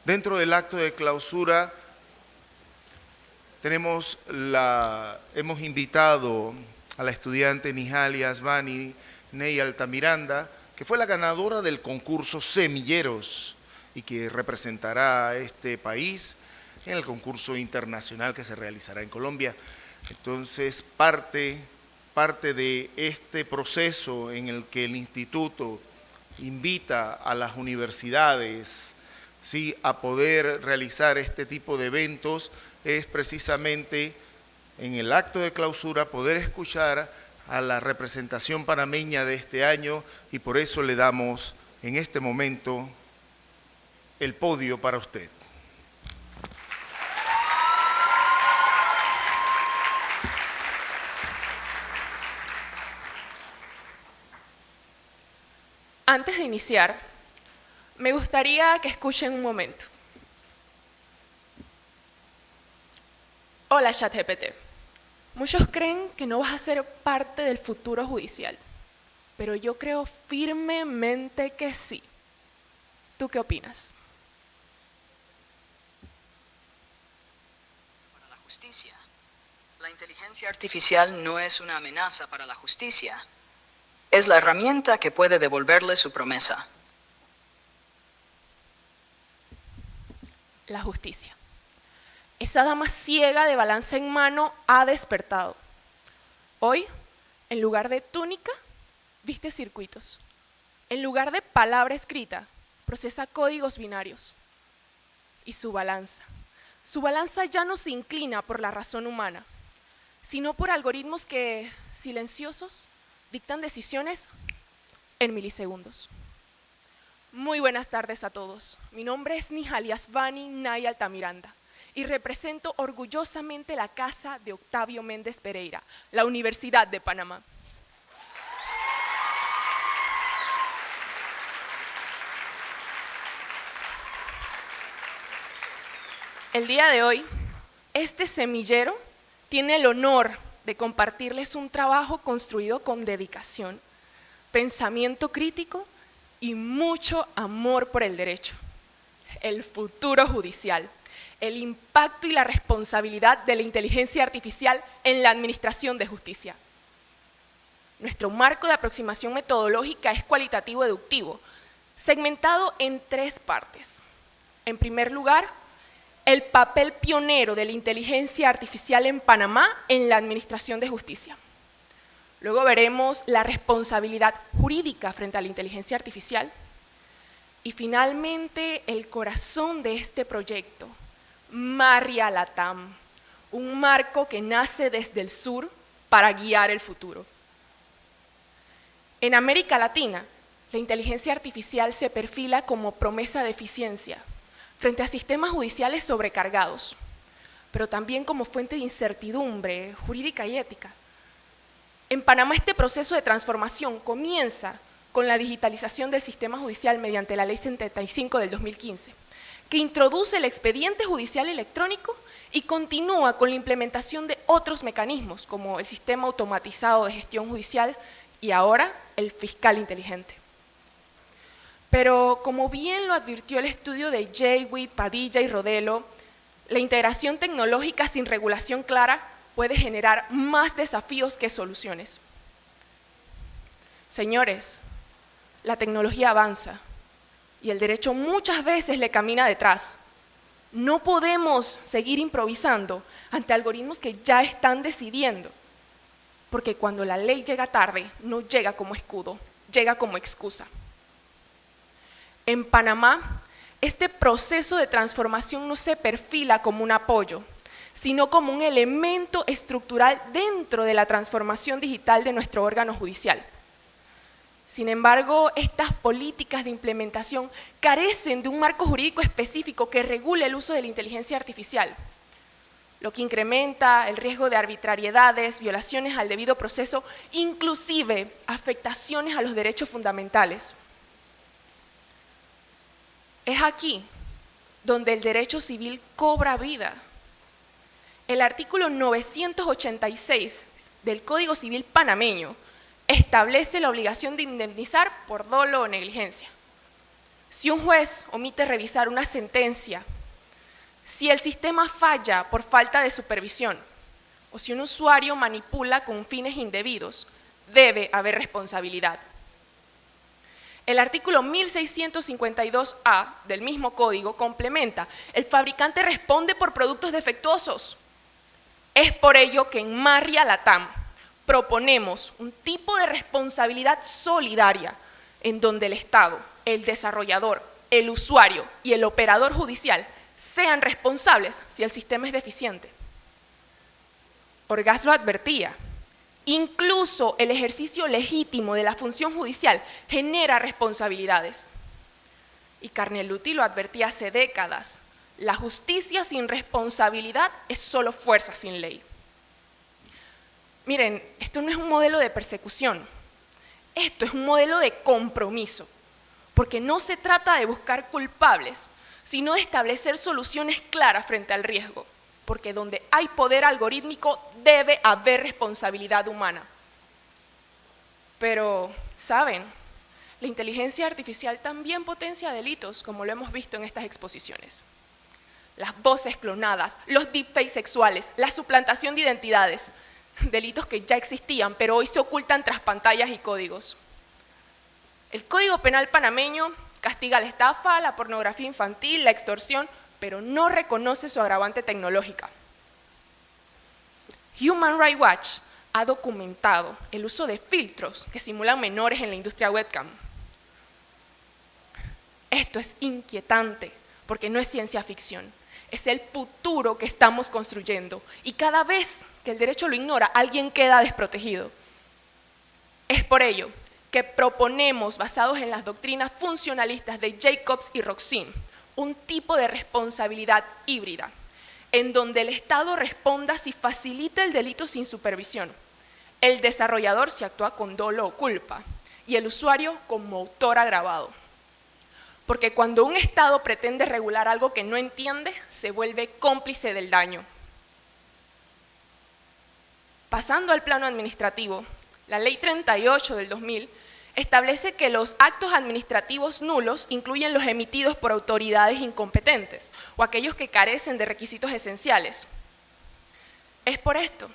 Dentro del acto de clausura hemos invitado a la estudiante Nihali Asbani Ney Altamiranda, que fue la ganadora del concurso Semilleros y que representará a este país en el concurso internacional que se realizará en Colombia. Entonces, parte de este proceso en el que el instituto invita a las universidades, ¿sí?, a poder realizar este tipo de eventos, es precisamente en el acto de clausura poder escuchar a la representación panameña de este año, y por eso le damos en este momento el podio para usted. Antes de iniciar, me gustaría que escuchen un momento. Hola, ChatGPT. Muchos creen que no vas a ser parte del futuro judicial, pero yo creo firmemente que sí. ¿Tú qué opinas? Para la justicia. La inteligencia artificial no es una amenaza para la justicia. Es la herramienta que puede devolverle su promesa. La justicia. Esa dama ciega de balanza en mano ha despertado. Hoy, en lugar de túnica, viste circuitos. En lugar de palabra escrita, procesa códigos binarios. Y su balanza ya no se inclina por la razón humana, sino por algoritmos que, silenciosos, dictan decisiones en milisegundos. Muy buenas tardes a todos. Mi nombre es Nihali Asbani Ney Altamiranda y represento orgullosamente la casa de Octavio Méndez Pereira, la Universidad de Panamá. El día de hoy, este semillero tiene el honor de compartirles un trabajo construido con dedicación, pensamiento crítico y mucho amor por el derecho. El futuro judicial, el impacto y la responsabilidad de la inteligencia artificial en la administración de justicia. Nuestro marco de aproximación metodológica es cualitativo-deductivo, segmentado en 3 partes. En primer lugar, el papel pionero de la inteligencia artificial en Panamá en la administración de justicia. Luego veremos la responsabilidad jurídica frente a la inteligencia artificial. Y finalmente, el corazón de este proyecto, Marria Latam, un marco que nace desde el sur para guiar el futuro. En América Latina, la inteligencia artificial se perfila como promesa de eficiencia frente a sistemas judiciales sobrecargados, pero también como fuente de incertidumbre jurídica y ética. En Panamá este proceso de transformación comienza con la digitalización del sistema judicial mediante la Ley 75 del 2015, que introduce el expediente judicial electrónico y continúa con la implementación de otros mecanismos, como el sistema automatizado de gestión judicial y ahora el fiscal inteligente. Pero como bien lo advirtió el estudio de Jaywitt, Padilla y Rodelo, la integración tecnológica sin regulación clara puede generar más desafíos que soluciones. Señores, la tecnología avanza y el derecho muchas veces le camina detrás. No podemos seguir improvisando ante algoritmos que ya están decidiendo, porque cuando la ley llega tarde, no llega como escudo, llega como excusa. En Panamá, este proceso de transformación no se perfila como un apoyo, sino como un elemento estructural dentro de la transformación digital de nuestro órgano judicial. Sin embargo, estas políticas de implementación carecen de un marco jurídico específico que regule el uso de la inteligencia artificial, lo que incrementa el riesgo de arbitrariedades, violaciones al debido proceso, inclusive afectaciones a los derechos fundamentales. Es aquí donde el derecho civil cobra vida. El artículo 986 del Código Civil panameño establece la obligación de indemnizar por dolo o negligencia. Si un juez omite revisar una sentencia, si el sistema falla por falta de supervisión, o si un usuario manipula con fines indebidos, debe haber responsabilidad. El artículo 1652A del mismo código complementa: el fabricante responde por productos defectuosos. Es por ello que en Marria Latam proponemos un tipo de responsabilidad solidaria en donde el Estado, el desarrollador, el usuario y el operador judicial sean responsables si el sistema es deficiente. Orgaz lo advertía: incluso el ejercicio legítimo de la función judicial genera responsabilidades. Y Carneluti lo advertía hace décadas: la justicia sin responsabilidad es solo fuerza sin ley. Miren, esto no es un modelo de persecución, esto es un modelo de compromiso, porque no se trata de buscar culpables, sino de establecer soluciones claras frente al riesgo, porque donde hay poder algorítmico debe haber responsabilidad humana. Pero, ¿saben? La inteligencia artificial también potencia delitos, como lo hemos visto en estas exposiciones. Las voces clonadas, los deepfakes sexuales, la suplantación de identidades, delitos que ya existían, pero hoy se ocultan tras pantallas y códigos. El Código Penal panameño castiga la estafa, la pornografía infantil, la extorsión, pero no reconoce su agravante tecnológica. Human Rights Watch ha documentado el uso de filtros que simulan menores en la industria webcam. Esto es inquietante, porque no es ciencia ficción, es el futuro que estamos construyendo, y cada vez que el derecho lo ignora, alguien queda desprotegido. Es por ello que proponemos, basados en las doctrinas funcionalistas de Jacobs y Roxin, un tipo de responsabilidad híbrida, en donde el Estado responda si facilita el delito sin supervisión, el desarrollador si actúa con dolo o culpa, y el usuario como autor agravado. Porque cuando un Estado pretende regular algo que no entiende, se vuelve cómplice del daño. Pasando al plano administrativo, la Ley 38 del 2000 establece que los actos administrativos nulos incluyen los emitidos por autoridades incompetentes o aquellos que carecen de requisitos esenciales. Es por esto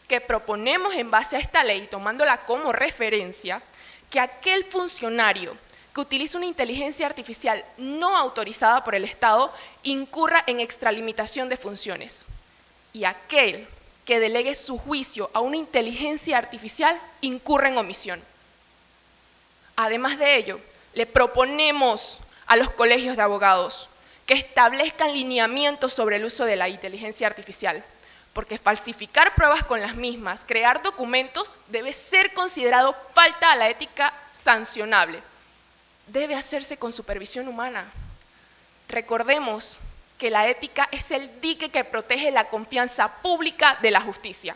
que proponemos, en base a esta ley, tomándola como referencia, que aquel funcionario que utilice una inteligencia artificial no autorizada por el Estado incurra en extralimitación de funciones, y aquel que delegue su juicio a una inteligencia artificial incurre en omisión. Además de ello, le proponemos a los colegios de abogados que establezcan lineamientos sobre el uso de la inteligencia artificial, porque falsificar pruebas con las mismas, crear documentos, debe ser considerado falta a la ética sancionable. Debe hacerse con supervisión humana. Recordemos que la ética es el dique que protege la confianza pública de la justicia.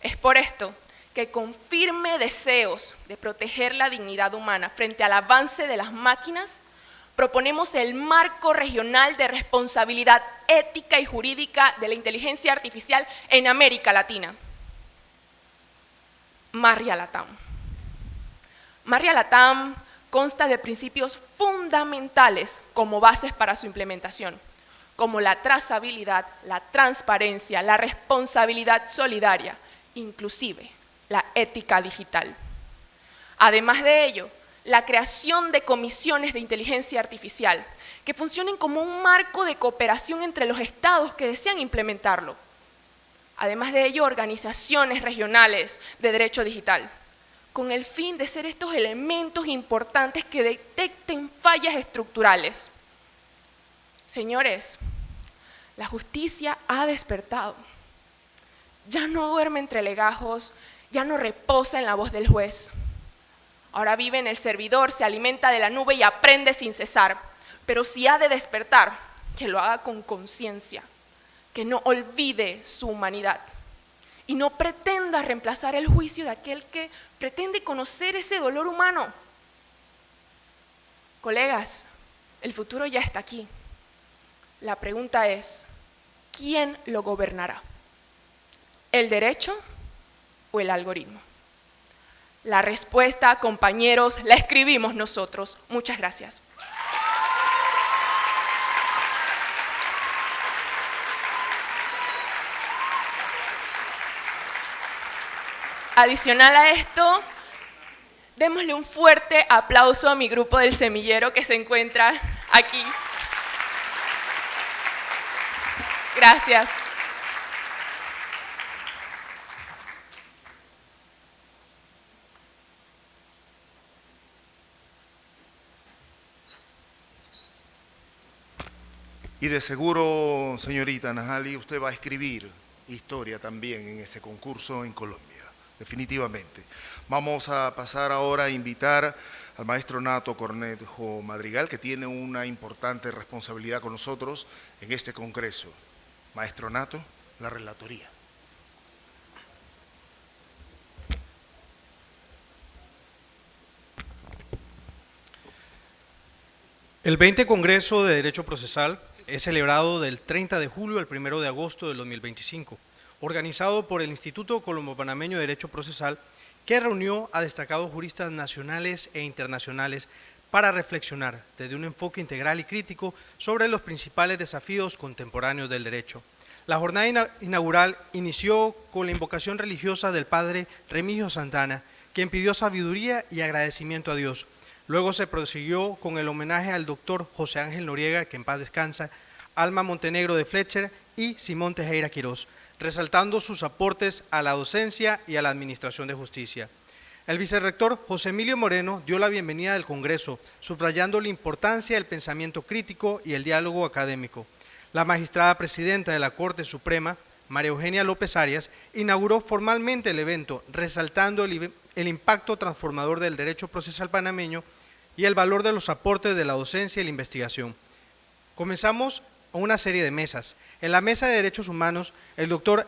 Es por esto que con firme deseos de proteger la dignidad humana frente al avance de las máquinas, proponemos el marco regional de responsabilidad ética y jurídica de la inteligencia artificial en América Latina. Marria Latam. Marria Latam consta de principios fundamentales como bases para su implementación, como la trazabilidad, la transparencia, la responsabilidad solidaria, inclusive la ética digital. Además de ello, la creación de comisiones de inteligencia artificial que funcionen como un marco de cooperación entre los estados que desean implementarlo. Además de ello, organizaciones regionales de derecho digital, con el fin de ser estos elementos importantes que detecten fallas estructurales. Señores, la justicia ha despertado. Ya no duerme entre legajos, ya no reposa en la voz del juez. Ahora vive en el servidor, se alimenta de la nube y aprende sin cesar. Pero si ha de despertar, que lo haga con conciencia, que no olvide su humanidad y no pretenda reemplazar el juicio de aquel que pretende conocer ese dolor humano. Colegas, el futuro ya está aquí. La pregunta es, ¿quién lo gobernará? ¿El derecho o el algoritmo? La respuesta, compañeros, la escribimos nosotros. Muchas gracias. Adicional a esto, démosle un fuerte aplauso a mi grupo del semillero que se encuentra aquí. Gracias. Y de seguro, señorita Najali, usted va a escribir historia también en ese concurso en Colombia, definitivamente. Vamos a pasar ahora a invitar al maestro Nato Cornejo Madrigal, que tiene una importante responsabilidad con nosotros en este congreso. Maestro Nato, la relatoría. El 20 Congreso de Derecho Procesal es celebrado del 30 de julio al 1 de agosto del 2025, organizado por el Instituto Colombo-Panameño de Derecho Procesal, que reunió a destacados juristas nacionales e internacionales para reflexionar desde un enfoque integral y crítico sobre los principales desafíos contemporáneos del derecho. La jornada inaugural inició con la invocación religiosa del padre Remigio Santana, quien pidió sabiduría y agradecimiento a Dios. Luego se prosiguió con el homenaje al doctor José Ángel Noriega, que en paz descansa, Alma Montenegro de Fletcher y Simón Tejera Quirós, resaltando sus aportes a la docencia y a la administración de justicia. El vicerrector José Emilio Moreno dio la bienvenida del Congreso, subrayando la importancia del pensamiento crítico y el diálogo académico. La magistrada presidenta de la Corte Suprema, María Eugenia López Arias, inauguró formalmente el evento, resaltando el impacto transformador del derecho procesal panameño y el valor de los aportes de la docencia y la investigación. Comenzamos una serie de mesas. En la Mesa de Derechos Humanos, el doctor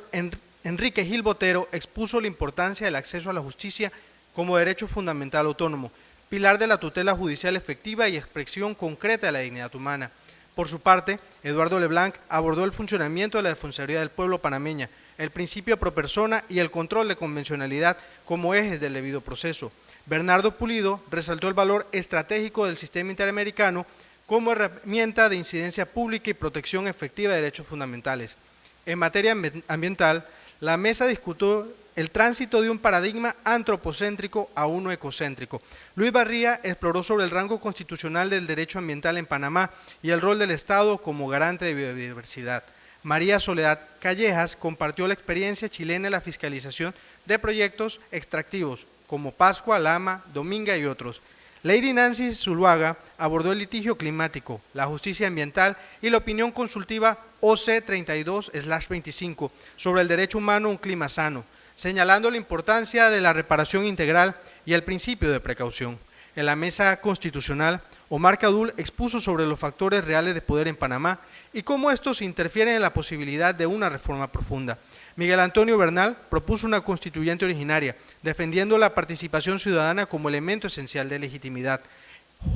Enrique Gil Botero expuso la importancia del acceso a la justicia como derecho fundamental autónomo, pilar de la tutela judicial efectiva y expresión concreta de la dignidad humana. Por su parte, Eduardo Leblanc abordó el funcionamiento de la Defensoría del Pueblo panameña, el principio pro persona y el control de convencionalidad como ejes del debido proceso. Bernardo Pulido resaltó el valor estratégico del sistema interamericano como herramienta de incidencia pública y protección efectiva de derechos fundamentales. En materia ambiental, la mesa discutió el tránsito de un paradigma antropocéntrico a uno ecocéntrico. Luis Barría exploró sobre el rango constitucional del derecho ambiental en Panamá y el rol del Estado como garante de biodiversidad. María Soledad Callejas compartió la experiencia chilena en la fiscalización de proyectos extractivos, como Pascua, Lama, Dominga y otros. Lady Nancy Zuluaga abordó el litigio climático, la justicia ambiental y la opinión consultiva OC 32/25 sobre el derecho humano a un clima sano, señalando la importancia de la reparación integral y el principio de precaución. En la mesa constitucional, Omar Cadul expuso sobre los factores reales de poder en Panamá y cómo estos interfieren en la posibilidad de una reforma profunda. Miguel Antonio Bernal propuso una constituyente originaria, defendiendo la participación ciudadana como elemento esencial de legitimidad.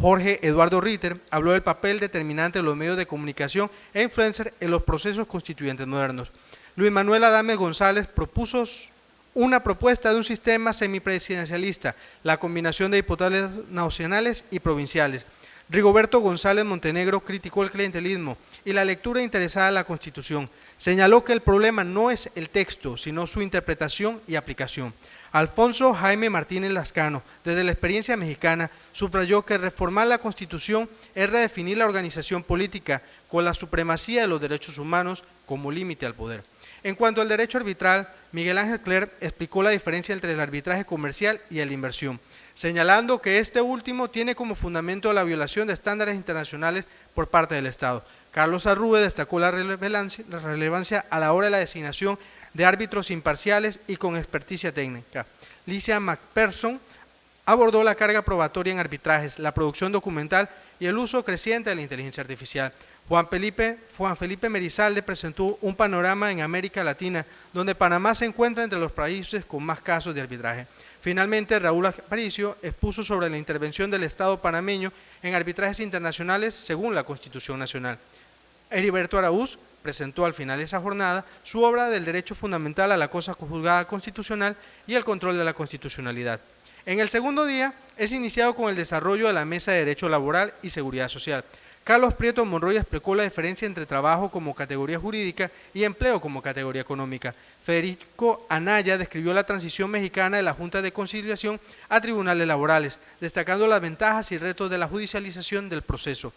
Jorge Eduardo Ritter habló del papel determinante de los medios de comunicación e influencers en los procesos constituyentes modernos. Luis Manuel Adame González propuso una propuesta de un sistema semipresidencialista, la combinación de diputados nacionales y provinciales. Rigoberto González Montenegro criticó el clientelismo y la lectura interesada de la Constitución. Señaló que el problema no es el texto, sino su interpretación y aplicación. Alfonso Jaime Martínez Lascano, desde la experiencia mexicana, subrayó que reformar la Constitución es redefinir la organización política con la supremacía de los derechos humanos como límite al poder. En cuanto al derecho arbitral, Miguel Ángel Clerc explicó la diferencia entre el arbitraje comercial y el de inversión, señalando que este último tiene como fundamento la violación de estándares internacionales por parte del Estado. Carlos Arrube destacó la relevancia a la hora de la designación de árbitros imparciales y con experticia técnica. Licia McPherson abordó la carga probatoria en arbitrajes, la producción documental y el uso creciente de la inteligencia artificial. Juan Felipe Merizalde presentó un panorama en América Latina, donde Panamá se encuentra entre los países con más casos de arbitraje. Finalmente, Raúl Aparicio expuso sobre la intervención del Estado panameño en arbitrajes internacionales según la Constitución Nacional. Heriberto Araúz presentó al final de esa jornada su obra del derecho fundamental a la cosa juzgada constitucional y el control de la constitucionalidad. En el segundo día es iniciado con el desarrollo de la Mesa de Derecho Laboral y Seguridad Social. Carlos Prieto Monroy explicó la diferencia entre trabajo como categoría jurídica y empleo como categoría económica. Federico Anaya describió la transición mexicana de la Junta de Conciliación a tribunales laborales, destacando las ventajas y retos de la judicialización del proceso.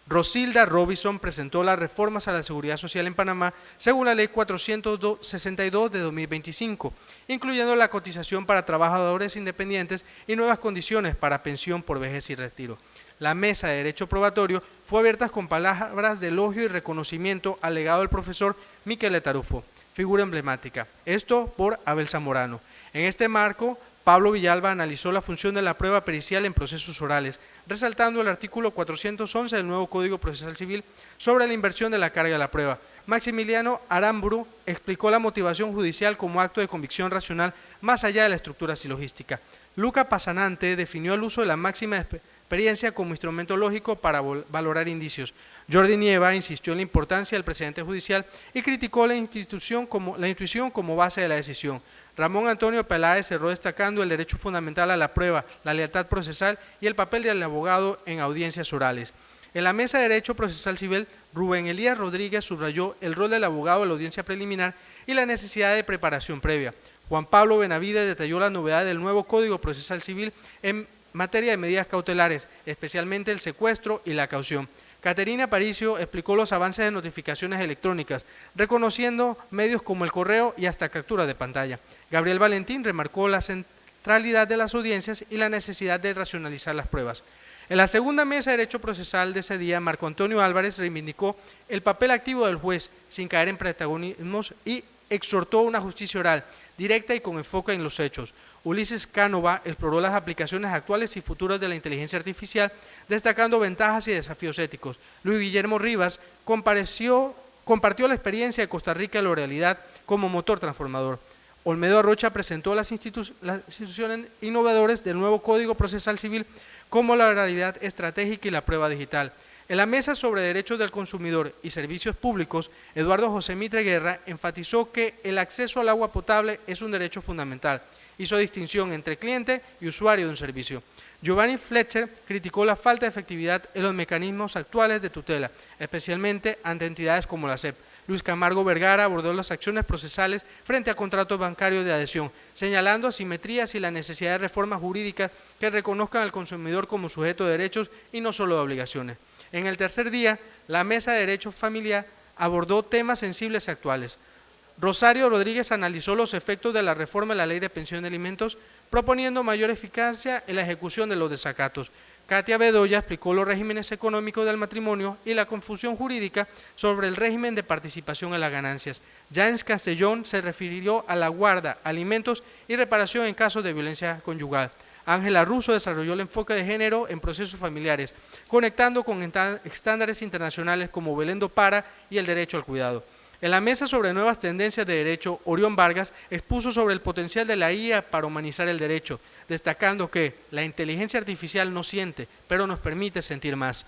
Rosilda Robinson presentó las reformas a la seguridad social en Panamá según la Ley 462 de 2025, incluyendo la cotización para trabajadores independientes y nuevas condiciones para pensión por vejez y retiro. La mesa de derecho probatorio fue abierta con palabras de elogio y reconocimiento al legado del profesor Miquel Tarufo, figura emblemática, esto por Abel Zamorano. En este marco, Pablo Villalba analizó la función de la prueba pericial en procesos orales, resaltando el artículo 411 del nuevo Código Procesal Civil sobre la inversión de la carga de la prueba. Maximiliano Aramburu explicó la motivación judicial como acto de convicción racional más allá de la estructura silogística. Luca Pasanante definió el uso de la máxima experiencia como instrumento lógico para valorar indicios. Jordi Nieva insistió en la importancia del precedente judicial y criticó la intuición como base de la decisión. Ramón Antonio Peláez cerró destacando el derecho fundamental a la prueba, la lealtad procesal y el papel del abogado en audiencias orales. En la Mesa de Derecho Procesal Civil, Rubén Elías Rodríguez subrayó el rol del abogado en la audiencia preliminar y la necesidad de preparación previa. Juan Pablo Benavides detalló la novedad del nuevo Código Procesal Civil en materia de medidas cautelares, especialmente el secuestro y la caución. Caterina Aparicio explicó los avances de notificaciones electrónicas, reconociendo medios como el correo y hasta captura de pantalla. Gabriel Valentín remarcó la centralidad de las audiencias y la necesidad de racionalizar las pruebas. En la segunda mesa de derecho procesal de ese día, Marco Antonio Álvarez reivindicó el papel activo del juez sin caer en protagonismos y exhortó una justicia oral, directa y con enfoque en los hechos. Ulises Cánova exploró las aplicaciones actuales y futuras de la inteligencia artificial, destacando ventajas y desafíos éticos. Luis Guillermo Rivas compartió la experiencia de Costa Rica y la oralidad como motor transformador. Olmedo Arrocha presentó las instituciones innovadoras del nuevo Código Procesal Civil como la oralidad estratégica y la prueba digital. En la mesa sobre derechos del consumidor y servicios públicos, Eduardo José Mitre Guerra enfatizó que el acceso al agua potable es un derecho fundamental. Hizo distinción entre cliente y usuario de un servicio. Giovanni Fletcher criticó la falta de efectividad en los mecanismos actuales de tutela, especialmente ante entidades como la SEP. Luis Camargo Vergara abordó las acciones procesales frente a contratos bancarios de adhesión, señalando asimetrías y la necesidad de reformas jurídicas que reconozcan al consumidor como sujeto de derechos y no solo de obligaciones. En el tercer día, la Mesa de Derecho Familiar abordó temas sensibles y actuales. Rosario Rodríguez analizó los efectos de la reforma de la Ley de Pensión de Alimentos, proponiendo mayor eficacia en la ejecución de los desacatos. Katia Bedoya explicó los regímenes económicos del matrimonio y la confusión jurídica sobre el régimen de participación en las ganancias. James Castellón se refirió a la guarda, alimentos y reparación en casos de violencia conyugal. Ángela Russo desarrolló el enfoque de género en procesos familiares, conectando con estándares internacionales como Belén do Pará y el derecho al cuidado. En la mesa sobre nuevas tendencias de derecho, Orión Vargas expuso sobre el potencial de la IA para humanizar el derecho, destacando que la inteligencia artificial no siente, pero nos permite sentir más.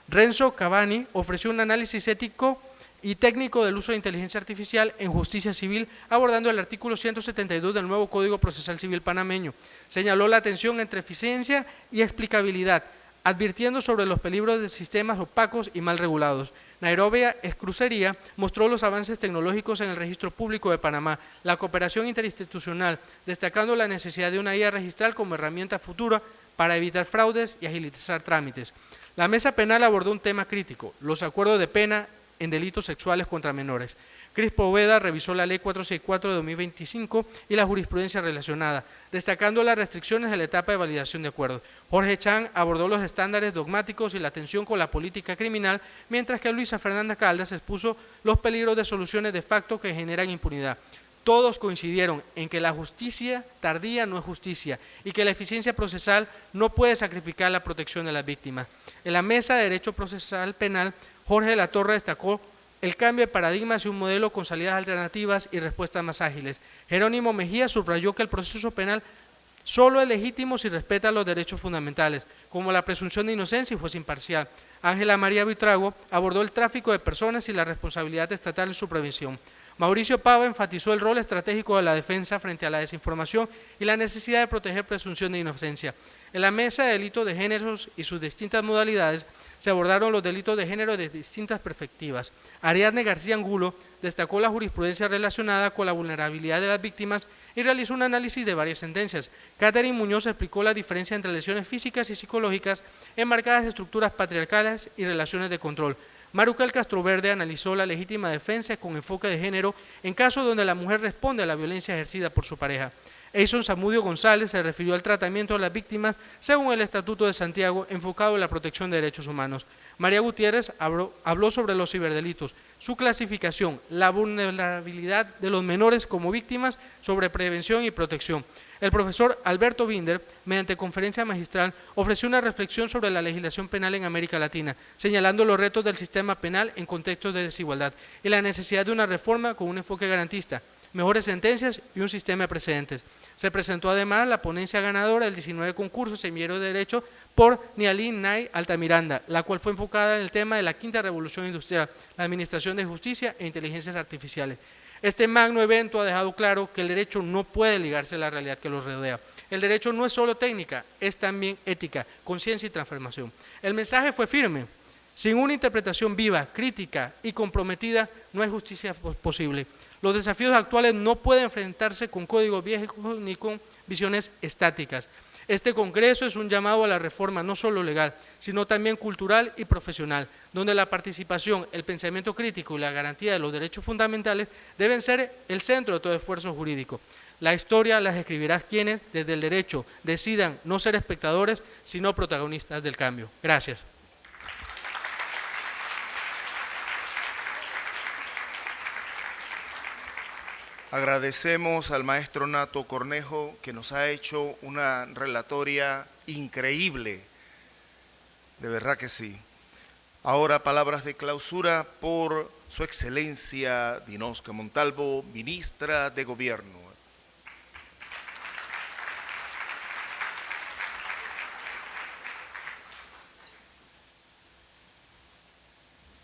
Renzo Cavani ofreció un análisis ético y técnico del uso de inteligencia artificial en justicia civil, abordando el artículo 172 del nuevo Código Procesal Civil panameño. Señaló la tensión entre eficiencia y explicabilidad, advirtiendo sobre los peligros de sistemas opacos y mal regulados. Nairobi Escrucería mostró los avances tecnológicos en el registro público de Panamá, la cooperación interinstitucional, destacando la necesidad de una guía registral como herramienta futura para evitar fraudes y agilizar trámites. La mesa penal abordó un tema crítico, los acuerdos de pena en delitos sexuales contra menores. Cris Poveda revisó la Ley 464 de 2025 y la jurisprudencia relacionada, destacando las restricciones en la etapa de validación de acuerdos. Jorge Chan abordó los estándares dogmáticos y la tensión con la política criminal, mientras que Luisa Fernanda Caldas expuso los peligros de soluciones de facto que generan impunidad. Todos coincidieron en que la justicia tardía no es justicia y que la eficiencia procesal no puede sacrificar la protección de las víctimas. En la mesa de Derecho Procesal Penal, Jorge de la Torre destacó el cambio de paradigma hacia un modelo con salidas alternativas y respuestas más ágiles. Jerónimo Mejía subrayó que el proceso penal solo es legítimo si respeta los derechos fundamentales, como la presunción de inocencia y fuese imparcial. Ángela María Buitrago abordó el tráfico de personas y la responsabilidad estatal en su prevención. Mauricio Pava enfatizó el rol estratégico de la defensa frente a la desinformación y la necesidad de proteger presunción de inocencia. En la mesa de delitos de géneros y sus distintas modalidades se abordaron los delitos de género desde distintas perspectivas. Ariadne García Angulo destacó la jurisprudencia relacionada con la vulnerabilidad de las víctimas y realizó un análisis de varias sentencias. Catherine Muñoz explicó la diferencia entre lesiones físicas y psicológicas en marcadas estructuras patriarcales y relaciones de control. Marucal Castroverde analizó la legítima defensa con enfoque de género en casos donde la mujer responde a la violencia ejercida por su pareja. Eison Zamudio González se refirió al tratamiento de las víctimas según el Estatuto de Santiago enfocado en la protección de derechos humanos. María Gutiérrez habló sobre los ciberdelitos, su clasificación, la vulnerabilidad de los menores como víctimas, sobre prevención y protección. El profesor Alberto Binder, mediante conferencia magistral, ofreció una reflexión sobre la legislación penal en América Latina, señalando los retos del sistema penal en contextos de desigualdad y la necesidad de una reforma con un enfoque garantista, mejores sentencias y un sistema de precedentes. Se presentó además la ponencia ganadora del 19 concurso Semillero de Derecho por Nialín Nay Altamiranda, la cual fue enfocada en el tema de la quinta revolución industrial, la administración de justicia e inteligencias artificiales. Este magno evento ha dejado claro que el derecho no puede ligarse a la realidad que los rodea. El derecho no es solo técnica, es también ética, conciencia y transformación. El mensaje fue firme. Sin una interpretación viva, crítica y comprometida, no hay justicia posible. Los desafíos actuales no pueden enfrentarse con códigos viejos ni con visiones estáticas. Este Congreso es un llamado a la reforma no solo legal, sino también cultural y profesional, donde la participación, el pensamiento crítico y la garantía de los derechos fundamentales deben ser el centro de todo esfuerzo jurídico. La historia las escribirá quienes, desde el derecho, decidan no ser espectadores, sino protagonistas del cambio. Gracias. Agradecemos al maestro Nato Cornejo, que nos ha hecho una relatoria increíble, de verdad que sí. Ahora palabras de clausura por su excelencia Dinosca Montalvo, ministra de Gobierno.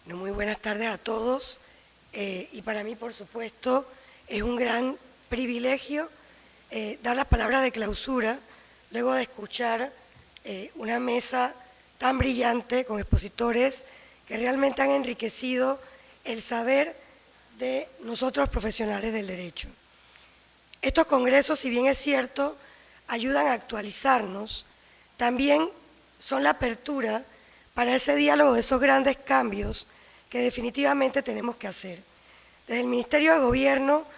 Muy buenas tardes a todos y para mí, por supuesto, es un gran privilegio dar las palabras de clausura luego de escuchar una mesa tan brillante con expositores que realmente han enriquecido el saber de nosotros profesionales del derecho. Estos congresos, si bien es cierto, ayudan a actualizarnos, también son la apertura para ese diálogo de esos grandes cambios que definitivamente tenemos que hacer. Desde el Ministerio de Gobierno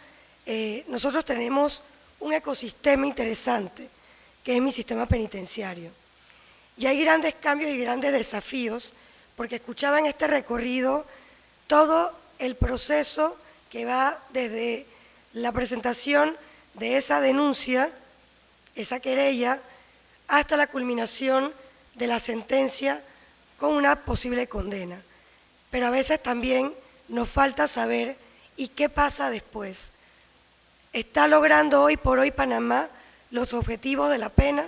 nosotros tenemos un ecosistema interesante, que es mi sistema penitenciario. Y hay grandes cambios y grandes desafíos, porque escuchaba en este recorrido todo el proceso que va desde la presentación de esa denuncia, esa querella, hasta la culminación de la sentencia con una posible condena. Pero a veces también nos falta saber ¿y qué pasa después? ¿Está logrando hoy por hoy Panamá los objetivos de la pena?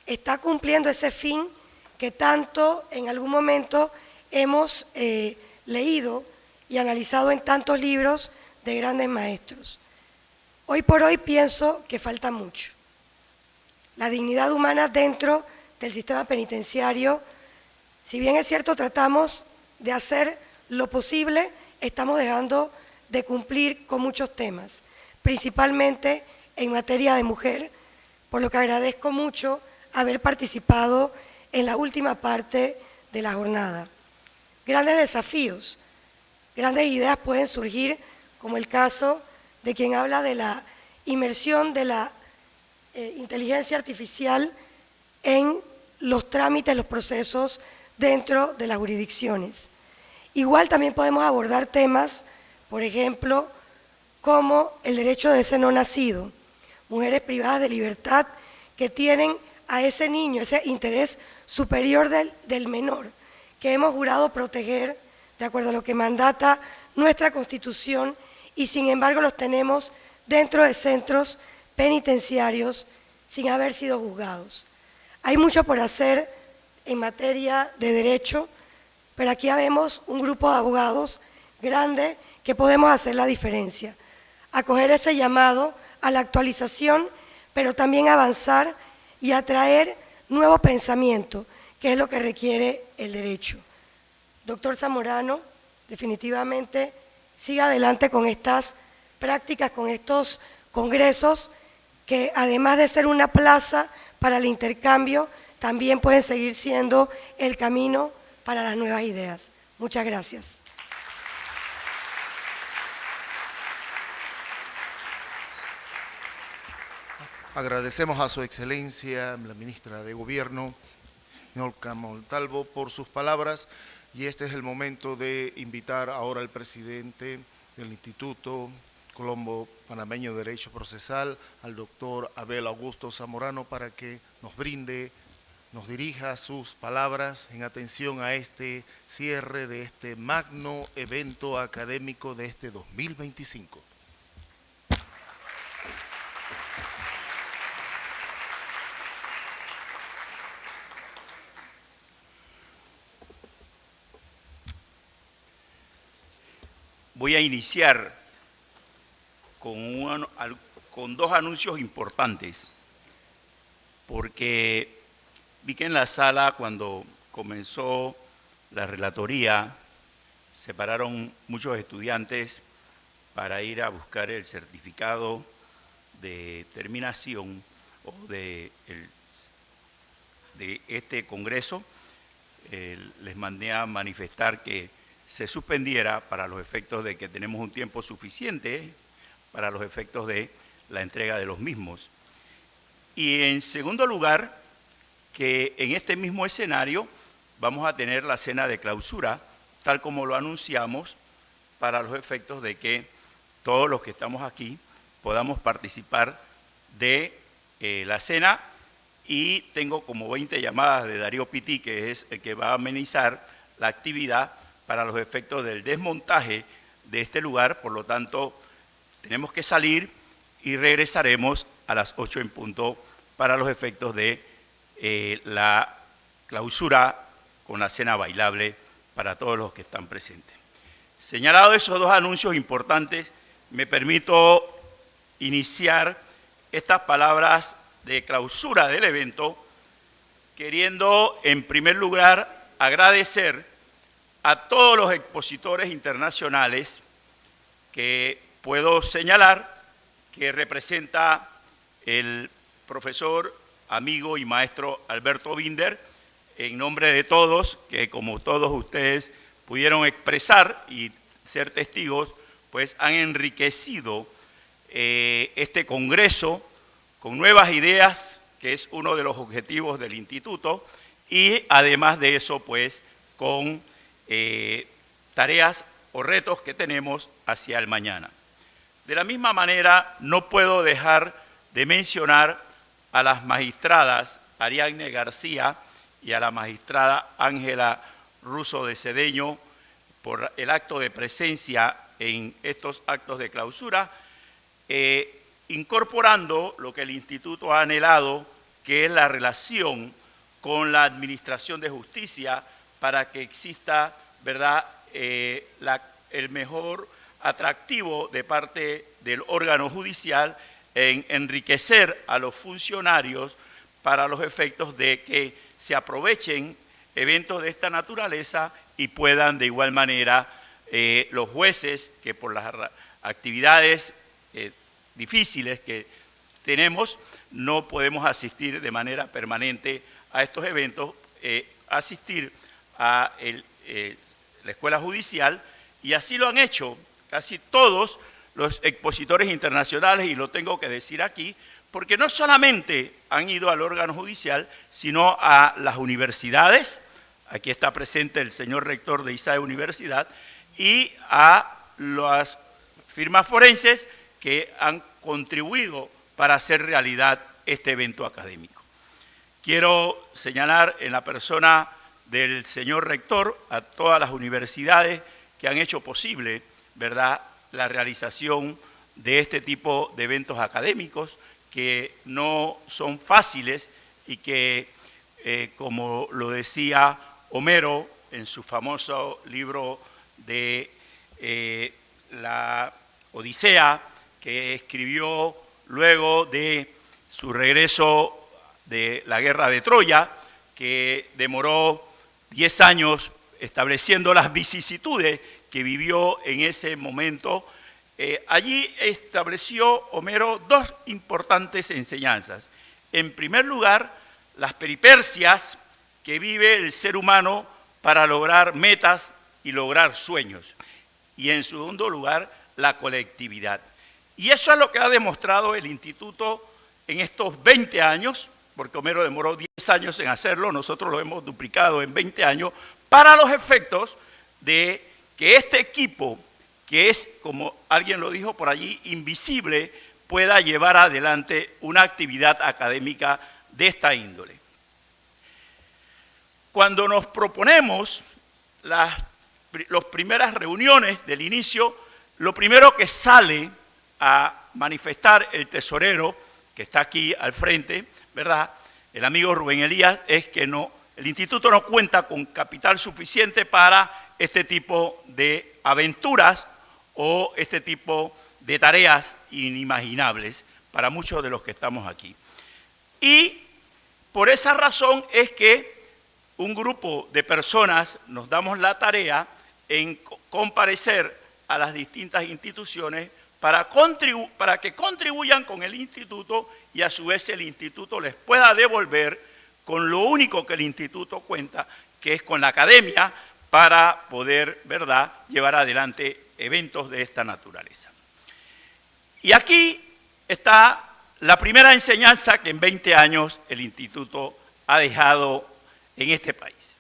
¿Está cumpliendo ese fin que tanto en algún momento hemos leído y analizado en tantos libros de grandes maestros? Hoy por hoy pienso que falta mucho. La dignidad humana dentro del sistema penitenciario, si bien es cierto tratamos de hacer lo posible, estamos dejando de cumplir con muchos temas, principalmente en materia de mujer, por lo que agradezco mucho haber participado en la última parte de la jornada. Grandes desafíos, grandes ideas pueden surgir, como el caso de quien habla de la inmersión de la inteligencia artificial en los trámites, los procesos dentro de las jurisdicciones. Igual también podemos abordar temas, por ejemplo, como el derecho de ese no nacido, mujeres privadas de libertad que tienen a ese niño, ese interés superior del menor, que hemos jurado proteger de acuerdo a lo que mandata nuestra Constitución y sin embargo los tenemos dentro de centros penitenciarios sin haber sido juzgados. Hay mucho por hacer en materia de derecho, pero aquí vemos un grupo de abogados grande que podemos hacer la diferencia, acoger ese llamado a la actualización, pero también avanzar y atraer nuevo pensamiento, que es lo que requiere el derecho. Doctor Zamorano, definitivamente siga adelante con estas prácticas, con estos congresos, que además de ser una plaza para el intercambio, también pueden seguir siendo el camino para las nuevas ideas. Muchas gracias. Agradecemos a su excelencia, la ministra de Gobierno, Ñolca Montalvo, por sus palabras, y este es el momento de invitar ahora al presidente del Instituto Colombo Panameño de Derecho Procesal, al doctor Abel Augusto Zamorano, para que nos dirija sus palabras en atención a este cierre de este magno evento académico de este 2025. Voy a iniciar con dos anuncios importantes, porque vi que en la sala, cuando comenzó la relatoría, se pararon muchos estudiantes para ir a buscar el certificado de terminación de este congreso. Les mandé a manifestar que se suspendiera para los efectos de que tenemos un tiempo suficiente para los efectos de la entrega de los mismos. Y en segundo lugar, que en este mismo escenario vamos a tener la cena de clausura, tal como lo anunciamos, para los efectos de que todos los que estamos aquí podamos participar de la cena, y tengo como 20 llamadas de Darío Pití, que es el que va a amenizar la actividad para los efectos del desmontaje de este lugar. Por lo tanto, tenemos que salir y regresaremos a las 8 en punto para los efectos de la clausura con la cena bailable para todos los que están presentes. Señalado esos dos anuncios importantes, me permito iniciar estas palabras de clausura del evento, queriendo en primer lugar agradecer a todos los expositores internacionales que puedo señalar, que representa el profesor, amigo y maestro Alberto Binder, en nombre de todos, que como todos ustedes pudieron expresar y ser testigos, pues han enriquecido este congreso con nuevas ideas, que es uno de los objetivos del instituto, y además de eso, pues, con tareas o retos que tenemos hacia el mañana. De la misma manera, no puedo dejar de mencionar a las magistradas Ariadne García y a la magistrada Ángela Russo de Cedeño por el acto de presencia en estos actos de clausura, incorporando lo que el instituto ha anhelado, que es la relación con la administración de justicia, para que exista, ¿verdad?, el mejor atractivo de parte del órgano judicial en enriquecer a los funcionarios para los efectos de que se aprovechen eventos de esta naturaleza y puedan de igual manera los jueces, que por las actividades difíciles que tenemos no podemos asistir de manera permanente a estos eventos, asistir a la escuela judicial, y así lo han hecho casi todos los expositores internacionales, y lo tengo que decir aquí, porque no solamente han ido al órgano judicial, sino a las universidades. Aquí está presente el señor rector de ISAE Universidad, y a las firmas forenses que han contribuido para hacer realidad este evento académico. Quiero señalar en la persona del señor rector a todas las universidades que han hecho posible, ¿verdad?, la realización de este tipo de eventos académicos, que no son fáciles y que, como lo decía Homero en su famoso libro de la Odisea que escribió luego de su regreso de la guerra de Troya, que demoró 10 años estableciendo las vicisitudes que vivió en ese momento. Allí estableció Homero dos importantes enseñanzas. En primer lugar, las peripercias que vive el ser humano para lograr metas y lograr sueños. Y en segundo lugar, la colectividad. Y eso es lo que ha demostrado el Instituto en estos 20 años, porque Homero demoró 10 años en hacerlo, nosotros lo hemos duplicado en 20 años, para los efectos de que este equipo, que es, como alguien lo dijo por allí, invisible, pueda llevar adelante una actividad académica de esta índole. Cuando nos proponemos las primeras reuniones del inicio, lo primero que sale a manifestar el tesorero, que está aquí al frente, ¿verdad?, el amigo Rubén Elías, es que el instituto no cuenta con capital suficiente para este tipo de aventuras o este tipo de tareas inimaginables para muchos de los que estamos aquí. Y por esa razón es que un grupo de personas nos damos la tarea en comparecer a las distintas instituciones para que contribuyan con el instituto y a su vez el instituto les pueda devolver con lo único que el instituto cuenta, que es con la academia, para poder, ¿verdad?, llevar adelante eventos de esta naturaleza. Y aquí está la primera enseñanza que en 20 años el instituto ha dejado en este país,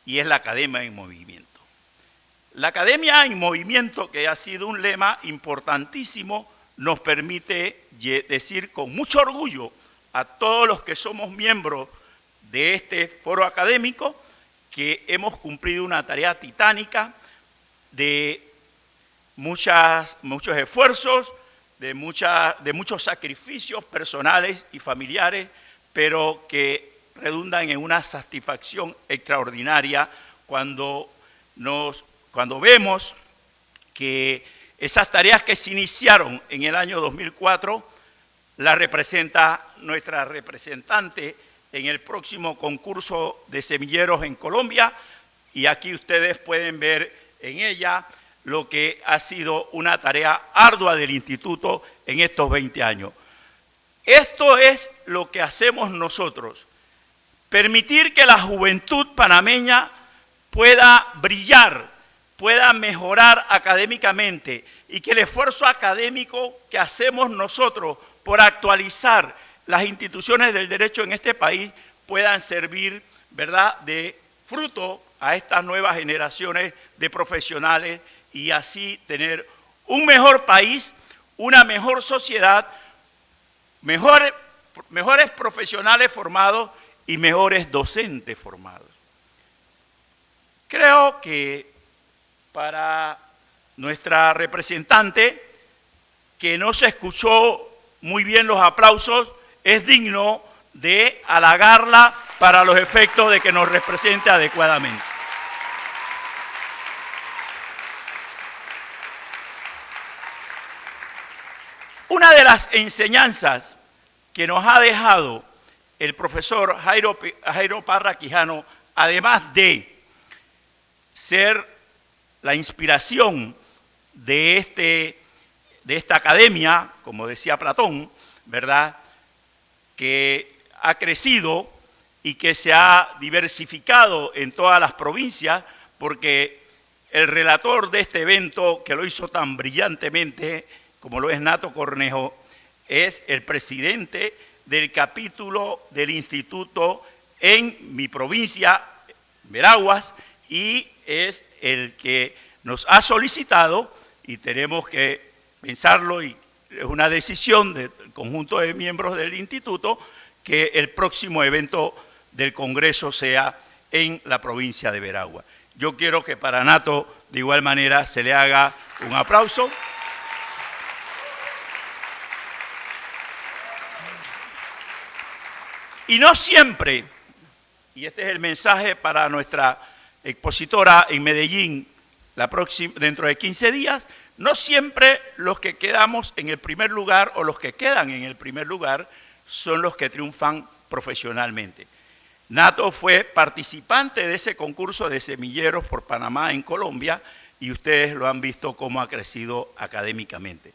y es la academia en movimiento. La academia en movimiento, que ha sido un lema importantísimo, nos permite decir con mucho orgullo a todos los que somos miembros de este foro académico que hemos cumplido una tarea titánica de muchos esfuerzos, de muchos sacrificios personales y familiares, pero que redundan en una satisfacción extraordinaria cuando vemos que esas tareas que se iniciaron en el año 2004 la representa nuestra representante en el próximo concurso de semilleros en Colombia, y aquí ustedes pueden ver en ella lo que ha sido una tarea ardua del instituto en estos 20 años. Esto es lo que hacemos nosotros, permitir que la juventud panameña pueda brillar, pueda mejorar académicamente, y que el esfuerzo académico que hacemos nosotros por actualizar las instituciones del derecho en este país puedan servir, ¿verdad?, de fruto a estas nuevas generaciones de profesionales, y así tener un mejor país, una mejor sociedad, mejores profesionales formados y mejores docentes formados. Creo que para nuestra representante, que no se escuchó muy bien los aplausos, es digno de halagarla para los efectos de que nos represente adecuadamente. Una de las enseñanzas que nos ha dejado el profesor Jairo Parra Quijano, además de ser la inspiración de esta academia, como decía Platón, ¿verdad?, que ha crecido y que se ha diversificado en todas las provincias, porque el relator de este evento, que lo hizo tan brillantemente, como lo es Nato Cornejo, es el presidente del capítulo del instituto en mi provincia, Veraguas, y es el que nos ha solicitado, y tenemos que pensarlo, y es una decisión del conjunto de miembros del instituto, que el próximo evento del Congreso sea en la provincia de Veraguas. Yo quiero que para Nato, de igual manera, se le haga un aplauso. Y no siempre, y este es el mensaje para nuestra expositora en Medellín dentro de 15 días, no siempre los que quedamos en el primer lugar o los que quedan en el primer lugar son los que triunfan profesionalmente. Nato fue participante de ese concurso de semilleros por Panamá en Colombia y ustedes lo han visto cómo ha crecido académicamente.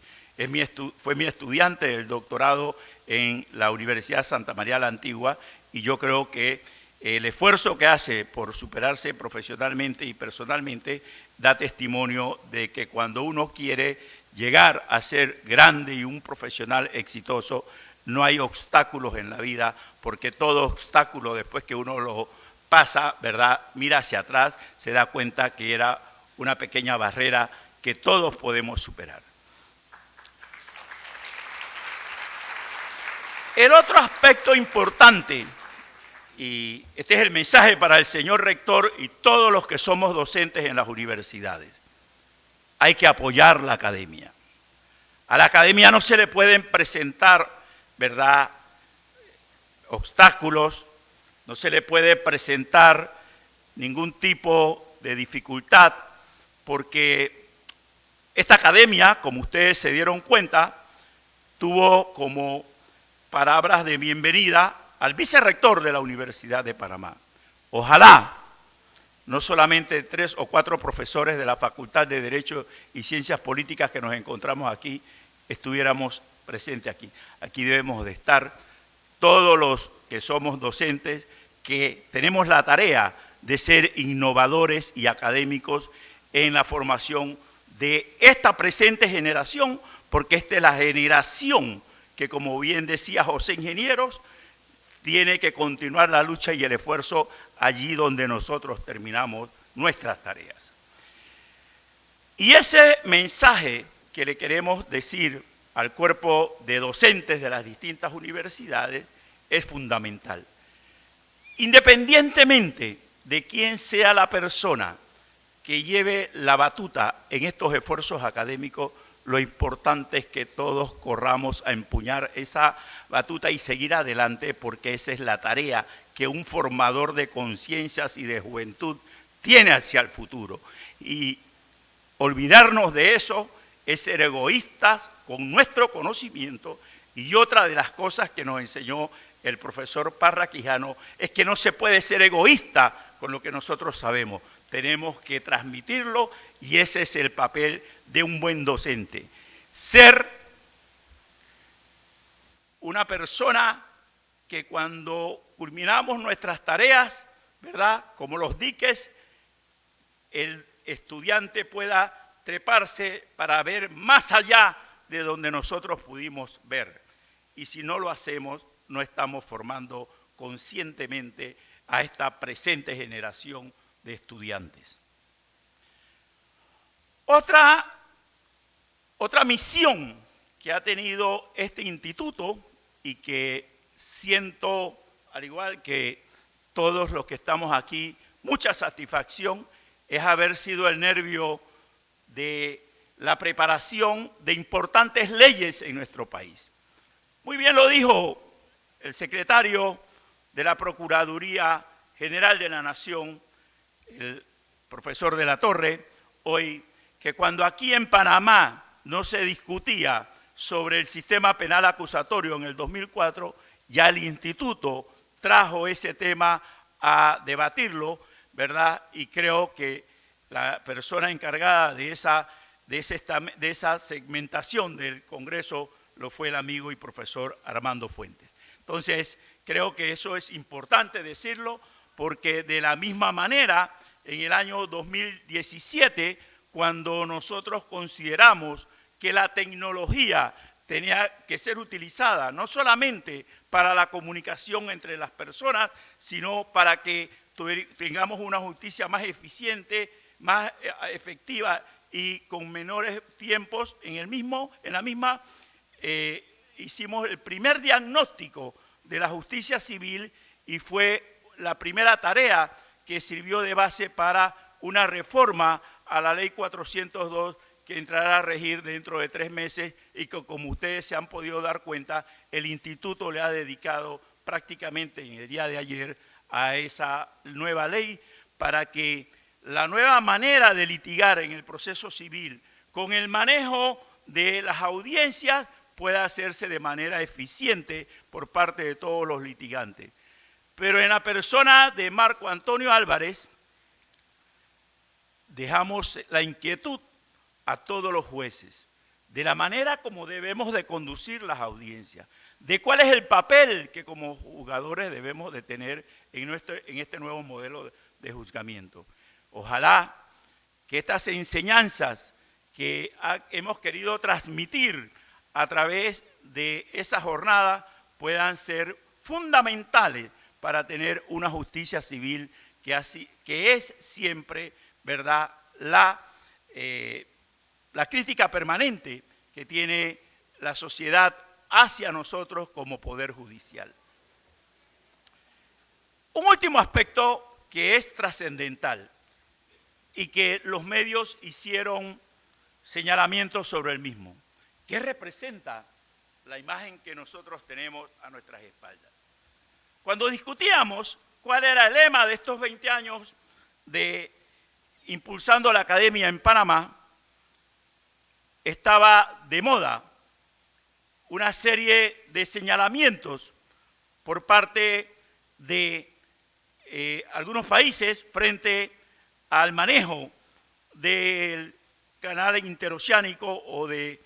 Fue mi estudiante del doctorado en la Universidad Santa María la Antigua y yo creo que el esfuerzo que hace por superarse profesionalmente y personalmente da testimonio de que cuando uno quiere llegar a ser grande y un profesional exitoso, no hay obstáculos en la vida, porque todo obstáculo después que uno lo pasa, ¿verdad?, mira hacia atrás, se da cuenta que era una pequeña barrera que todos podemos superar. El otro aspecto importante, y este es el mensaje para el señor rector y todos los que somos docentes en las universidades, hay que apoyar la academia. A la academia no se le pueden presentar, ¿verdad?, obstáculos, no se le puede presentar ningún tipo de dificultad, porque esta academia, como ustedes se dieron cuenta, tuvo como palabras de bienvenida al vicerrector de la Universidad de Panamá. Ojalá no solamente 3 o 4 profesores de la Facultad de Derecho y Ciencias Políticas que nos encontramos aquí, estuviéramos presentes aquí. Aquí debemos de estar todos los que somos docentes, que tenemos la tarea de ser innovadores y académicos en la formación de esta presente generación, porque esta es la generación que, como bien decía José Ingenieros, tiene que continuar la lucha y el esfuerzo allí donde nosotros terminamos nuestras tareas. Y ese mensaje que le queremos decir al cuerpo de docentes de las distintas universidades es fundamental. Independientemente de quién sea la persona que lleve la batuta en estos esfuerzos académicos, lo importante es que todos corramos a empuñar esa batuta y seguir adelante, porque esa es la tarea que un formador de conciencias y de juventud tiene hacia el futuro. Y olvidarnos de eso es ser egoístas con nuestro conocimiento. Y otra de las cosas que nos enseñó el profesor Parra Quijano es que no se puede ser egoísta con lo que nosotros sabemos. Tenemos que transmitirlo y ese es el papel de un buen docente. Ser una persona que cuando culminamos nuestras tareas, ¿verdad?, como los diques, el estudiante pueda treparse para ver más allá de donde nosotros pudimos ver. Y si no lo hacemos, no estamos formando conscientemente a esta presente generación de estudiantes. Otra misión que ha tenido este instituto y que siento, al igual que todos los que estamos aquí, mucha satisfacción, es haber sido el nervio de la preparación de importantes leyes en nuestro país. Muy bien lo dijo el secretario de la Procuraduría General de la Nación, el profesor de la Torre, hoy, que cuando aquí en Panamá no se discutía sobre el sistema penal acusatorio en el 2004, ya el instituto trajo ese tema a debatirlo, ¿verdad? Y creo que la persona encargada de esa segmentación del Congreso lo fue el amigo y profesor Armando Fuentes. Entonces, creo que eso es importante decirlo, porque de la misma manera, en el año 2017, cuando nosotros consideramos que la tecnología tenía que ser utilizada no solamente para la comunicación entre las personas, sino para que tengamos una justicia más eficiente, más efectiva y con menores tiempos. Hicimos el primer diagnóstico de la justicia civil y fue la primera tarea que sirvió de base para una reforma a la ley 402 que entrará a regir dentro de 3 meses y que, como ustedes se han podido dar cuenta, el instituto le ha dedicado prácticamente en el día de ayer a esa nueva ley para que la nueva manera de litigar en el proceso civil con el manejo de las audiencias pueda hacerse de manera eficiente por parte de todos los litigantes. Pero en la persona de Marco Antonio Álvarez, dejamos la inquietud a todos los jueces de la manera como debemos de conducir las audiencias, de cuál es el papel que como juzgadores debemos de tener en este nuevo modelo de juzgamiento. Ojalá que estas enseñanzas que hemos querido transmitir a través de esa jornada puedan ser fundamentales para tener una justicia civil que es siempre, ¿verdad?, la crítica permanente que tiene la sociedad hacia nosotros como poder judicial. Un último aspecto que es trascendental y que los medios hicieron señalamientos sobre el mismo. ¿Qué representa la imagen que nosotros tenemos a nuestras espaldas? Cuando discutíamos cuál era el lema de estos 20 años de impulsando la academia en Panamá, estaba de moda una serie de señalamientos por parte de algunos países frente al manejo del canal interoceánico o de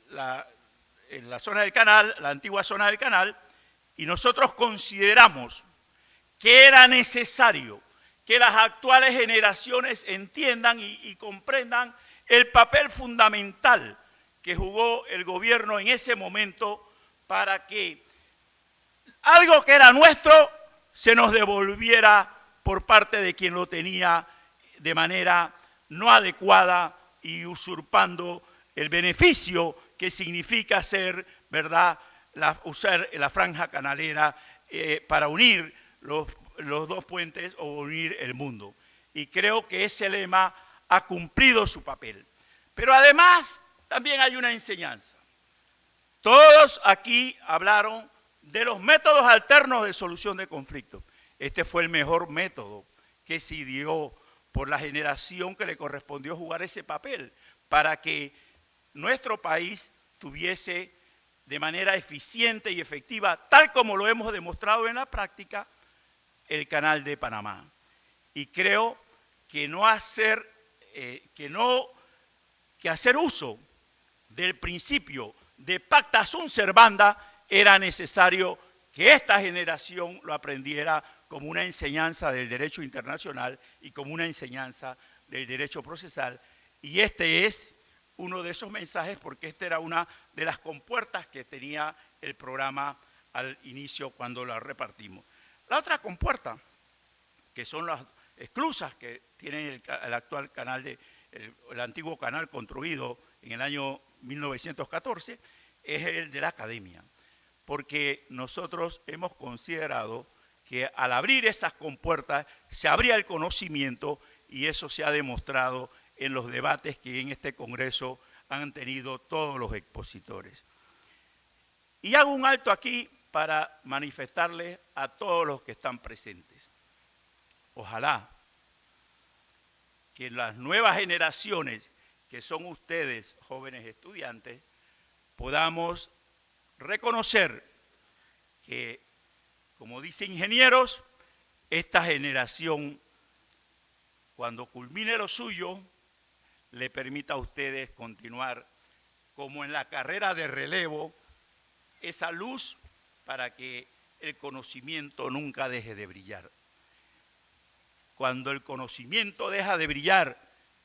la zona del canal, la antigua zona del canal, y nosotros consideramos que era necesario que las actuales generaciones entiendan y comprendan el papel fundamental que jugó el gobierno en ese momento para que algo que era nuestro se nos devolviera por parte de quien lo tenía de manera no adecuada y usurpando el beneficio que significa ser, ¿verdad?, usar la franja canalera para unir los dos puentes o unir el mundo. Y creo que ese lema ha cumplido su papel. Pero además también hay una enseñanza. Todos aquí hablaron de los métodos alternos de solución de conflictos. Este fue el mejor método que se dio por la generación que le correspondió jugar ese papel para que nuestro país tuviese de manera eficiente y efectiva, tal como lo hemos demostrado en la práctica, el Canal de Panamá. Y creo que hacer uso del principio de pacta sunt servanda era necesario que esta generación lo aprendiera como una enseñanza del derecho internacional y como una enseñanza del derecho procesal. Y este es uno de esos mensajes porque esta era una de las compuertas que tenía el programa al inicio cuando la repartimos. La otra compuerta, que son las esclusas que tiene el actual canal, el antiguo canal construido en el año 1914, es el de la academia. Porque nosotros hemos considerado que al abrir esas compuertas se abría el conocimiento y eso se ha demostrado en los debates que en este Congreso han tenido todos los expositores. Y hago un alto aquí para manifestarles a todos los que están presentes. Ojalá que las nuevas generaciones, que son ustedes, jóvenes estudiantes, podamos reconocer que, como dicen ingenieros, esta generación, cuando culmine lo suyo, le permita a ustedes continuar como en la carrera de relevo, esa luz para que el conocimiento nunca deje de brillar. Cuando el conocimiento deja de brillar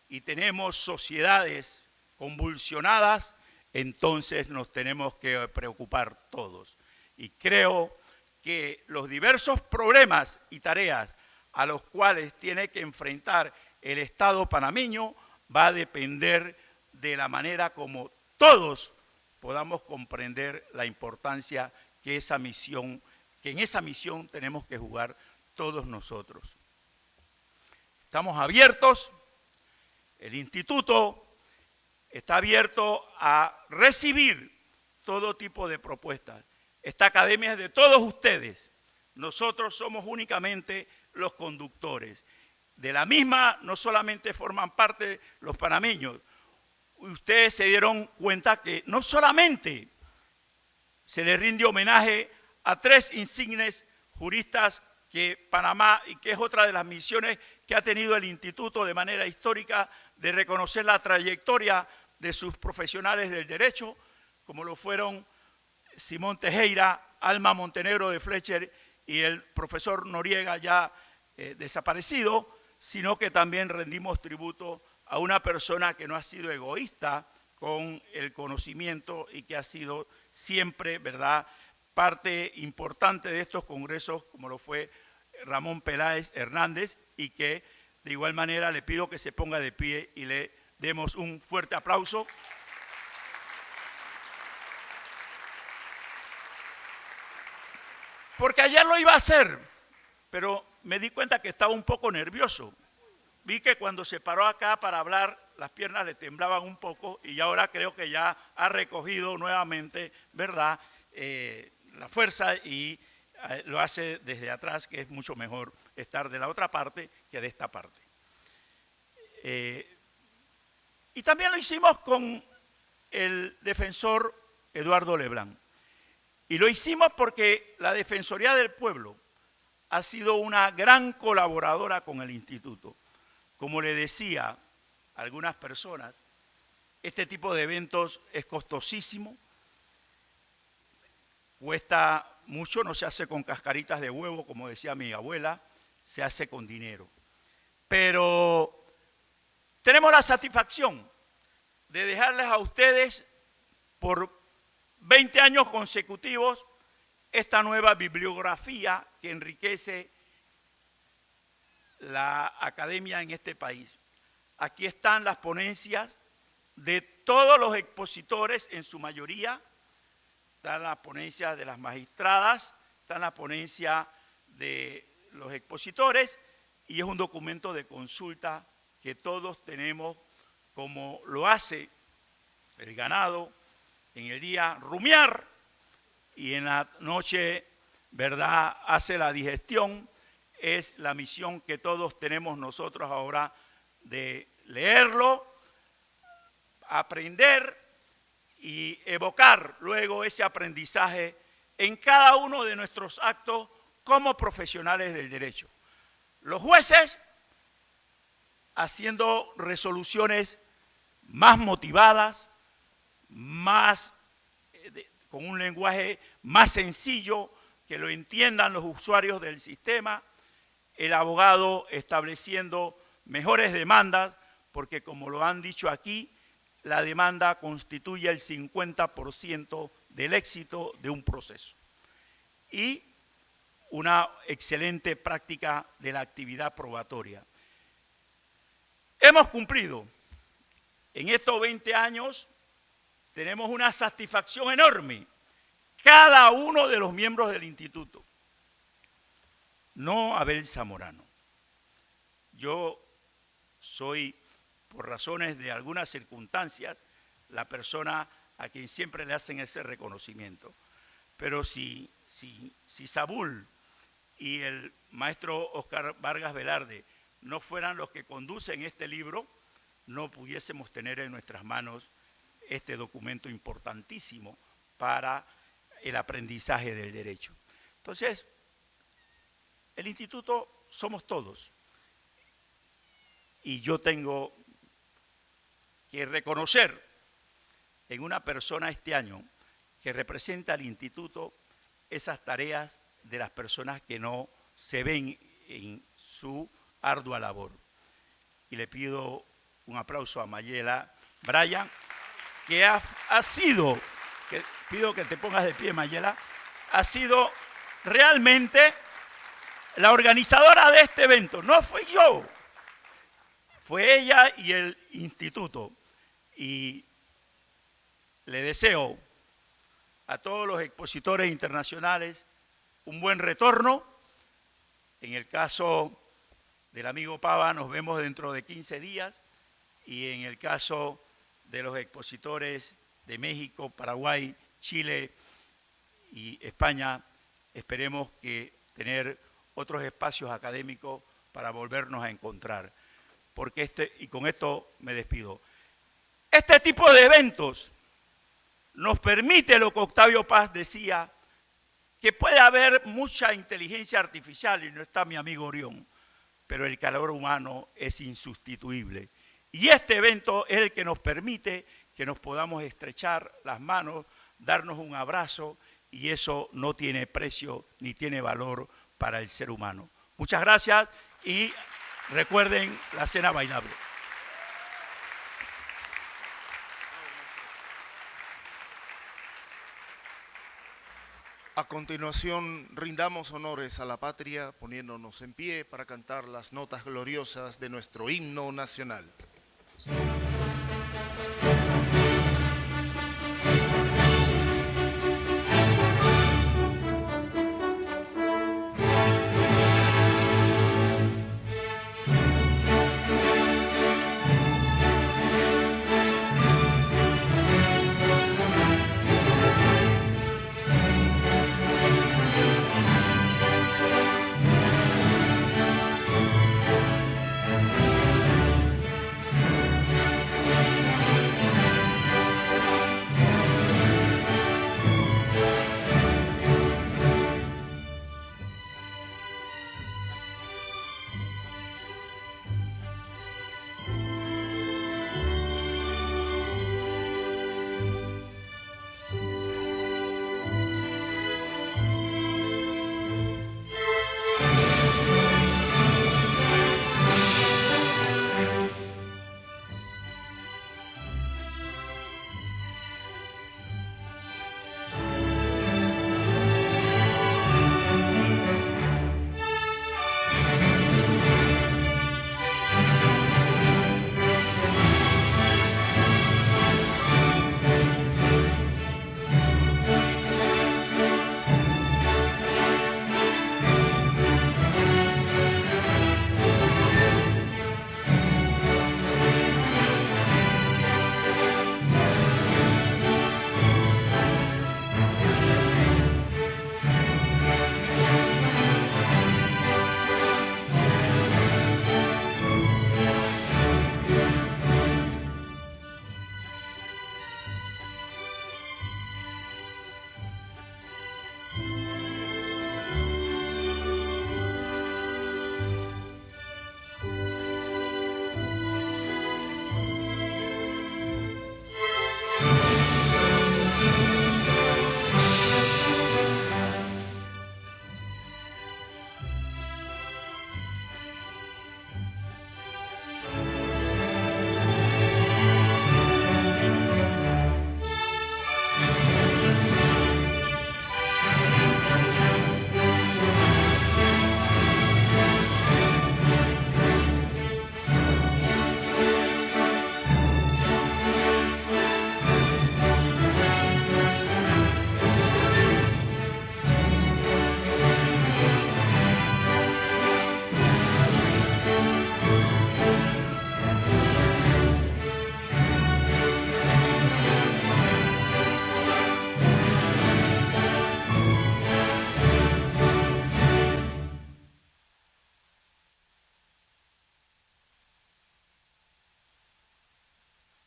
y tenemos sociedades convulsionadas, entonces nos tenemos que preocupar todos. Y creo que los diversos problemas y tareas a los cuales tiene que enfrentar el Estado panameño va a depender de la manera como todos podamos comprender la importancia que en esa misión tenemos que jugar todos nosotros. Estamos abiertos, el instituto está abierto a recibir todo tipo de propuestas. Esta academia es de todos ustedes, nosotros somos únicamente los conductores. de la misma no solamente forman parte los panameños. Ustedes se dieron cuenta que no solamente se le rinde homenaje a 3 insignes juristas que Panamá, y que es otra de las misiones que ha tenido el instituto de manera histórica, de reconocer la trayectoria de sus profesionales del derecho, como lo fueron Simón Tejera, Alma Montenegro de Fletcher y el profesor Noriega, ya desaparecido, sino que también rendimos tributo a una persona que no ha sido egoísta con el conocimiento y que ha sido siempre, ¿verdad?, parte importante de estos congresos, como lo fue Ramón Peláez Hernández, y que de igual manera le pido que se ponga de pie y le demos un fuerte aplauso. Porque ayer lo iba a hacer, pero me di cuenta que estaba un poco nervioso. Vi que cuando se paró acá para hablar, las piernas le temblaban un poco y ahora creo que ya ha recogido nuevamente, ¿verdad?, la fuerza y lo hace desde atrás, que es mucho mejor estar de la otra parte que de esta parte. Y también lo hicimos con el defensor Eduardo Leblanc. Y lo hicimos porque la Defensoría del Pueblo ha sido una gran colaboradora con el instituto. Como le decía a algunas personas, este tipo de eventos es costosísimo, cuesta mucho, no se hace con cascaritas de huevo, como decía mi abuela, se hace con dinero. Pero tenemos la satisfacción de dejarles a ustedes por 20 años consecutivos esta nueva bibliografía que enriquece la academia en este país. Aquí están las ponencias de todos los expositores, en su mayoría. Están las ponencias de las magistradas, están las ponencias de los expositores, y es un documento de consulta que todos tenemos, como lo hace el ganado en el día rumiar y en la noche, ¿verdad?, hace la digestión. Es la misión que todos tenemos nosotros ahora de leerlo, aprender y evocar luego ese aprendizaje en cada uno de nuestros actos como profesionales del derecho. Los jueces haciendo resoluciones más motivadas, con un lenguaje más sencillo, que lo entiendan los usuarios del sistema, el abogado estableciendo mejores demandas, porque como lo han dicho aquí, la demanda constituye el 50% del éxito de un proceso. Y una excelente práctica de la actividad probatoria. Hemos cumplido. En estos 20 años tenemos una satisfacción enorme, cada uno de los miembros del instituto. No Abel Zamorano. Yo soy, por razones de algunas circunstancias, la persona a quien siempre le hacen ese reconocimiento. Pero si Saúl y el maestro Oscar Vargas Velarde no fueran los que conducen este libro, no pudiésemos tener en nuestras manos este documento importantísimo para el aprendizaje del derecho. Entonces, el instituto somos todos. Y yo tengo que reconocer en una persona este año que representa al instituto esas tareas de las personas que no se ven en su ardua labor. Y le pido un aplauso a Mayela Bryan, que ha sido, pido que te pongas de pie, Mayela, ha sido realmente la organizadora de este evento. No fui yo, fue ella y el instituto. Y le deseo a todos los expositores internacionales un buen retorno. En el caso del amigo Pava nos vemos dentro de 15 días y en el caso de los expositores de México, Paraguay, Chile y España, esperemos que tener otros espacios académicos para volvernos a encontrar. Porque y con esto me despido, este tipo de eventos nos permite lo que Octavio Paz decía, que puede haber mucha inteligencia artificial, y no está mi amigo Orión, pero el calor humano es insustituible. Y este evento es el que nos permite que nos podamos estrechar las manos, darnos un abrazo, y eso no tiene precio ni tiene valor para el ser humano. Muchas gracias y recuerden la cena bailable. A continuación, rindamos honores a la patria poniéndonos en pie para cantar las notas gloriosas de nuestro himno nacional.